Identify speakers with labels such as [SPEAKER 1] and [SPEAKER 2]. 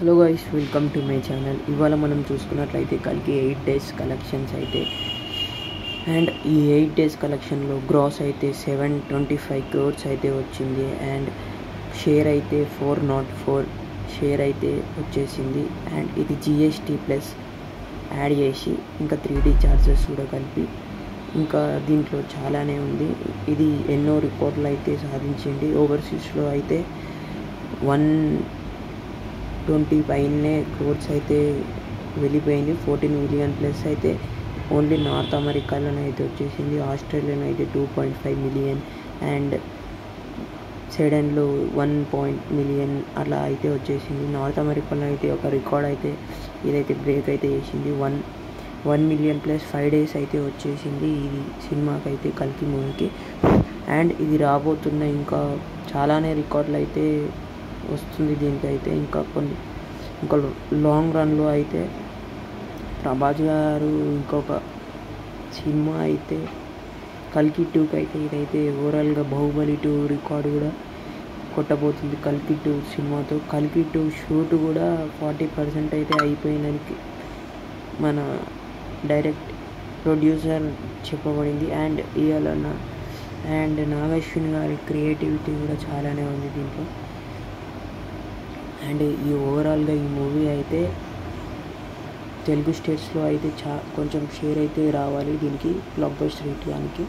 [SPEAKER 1] Hello guys, welcome to my channel. ఇవాళ మనం చూసుకున్నట్లయితే కల్కి 8 days కలెక్షన్స్ అయితే, అండ్ ఈ 8 days కలెక్షన్లో గ్రాస్ అయితే 725 crores అయితే వచ్చింది. అండ్ షేర్ అయితే 404 షేర్ అయితే వచ్చేసింది. అండ్ ఇది జిఎస్టీ ప్లస్ యాడ్ చేసి ఇంకా 3D ఛార్జెస్ కూడా కలిపి ఇంకా దీంట్లో చాలానే ఉంది. ఇది ఎన్నో రికార్డులు అయితే సాధించింది. ఓవర్సీస్లో అయితే 120 పైనే క్రోర్స్ అయితే వెళ్ళిపోయింది. 14 million ప్లస్ అయితే ఓన్లీ నార్త్ అమెరికాలోనే అయితే వచ్చేసింది. ఆస్ట్రేలియాలో అయితే 2.5 million అండ్ స్వీడన్లో 1 million అలా అయితే వచ్చేసింది. నార్త్ అమెరికాలో అయితే ఒక రికార్డ్ అయితే ఇదైతే బ్రేక్ అయితే చేసింది. 1 million ప్లస్ 5 days అయితే వచ్చేసింది ఇది సినిమాకి అయితే, కల్కి మూవీకి. అండ్ ఇది రాబోతున్న ఇంకా చాలానే రికార్డులు అయితే వస్తుంది దీనికైతే. ఇంకా లాంగ్ రన్లో అయితే ప్రభాస్ గారు ఇంకొక సినిమా అయితే కల్కి 2కి అయితే ఇదైతే ఓవరాల్గా బాహుబలి 2 రికార్డు కూడా కొట్టబోతుంది కల్కి 2 సినిమాతో. కల్కి 2 షూట్ కూడా 40% అయితే అయిపోయినకి మన డైరెక్ట్ ప్రొడ్యూసర్ చెప్పబడింది. అండ్ అండ్ నాగశ్విన్ గారి క్రియేటివిటీ కూడా చాలానే ఉంది దీంట్లో. అండ్ ఈ ఓవరాల్గా ఈ మూవీ అయితే తెలుగు స్టేట్స్లో అయితే కొంచెం షేర్ అయితే రావాలి దీనికి, బ్లాక్ బస్టర్ హిట్ దానికి.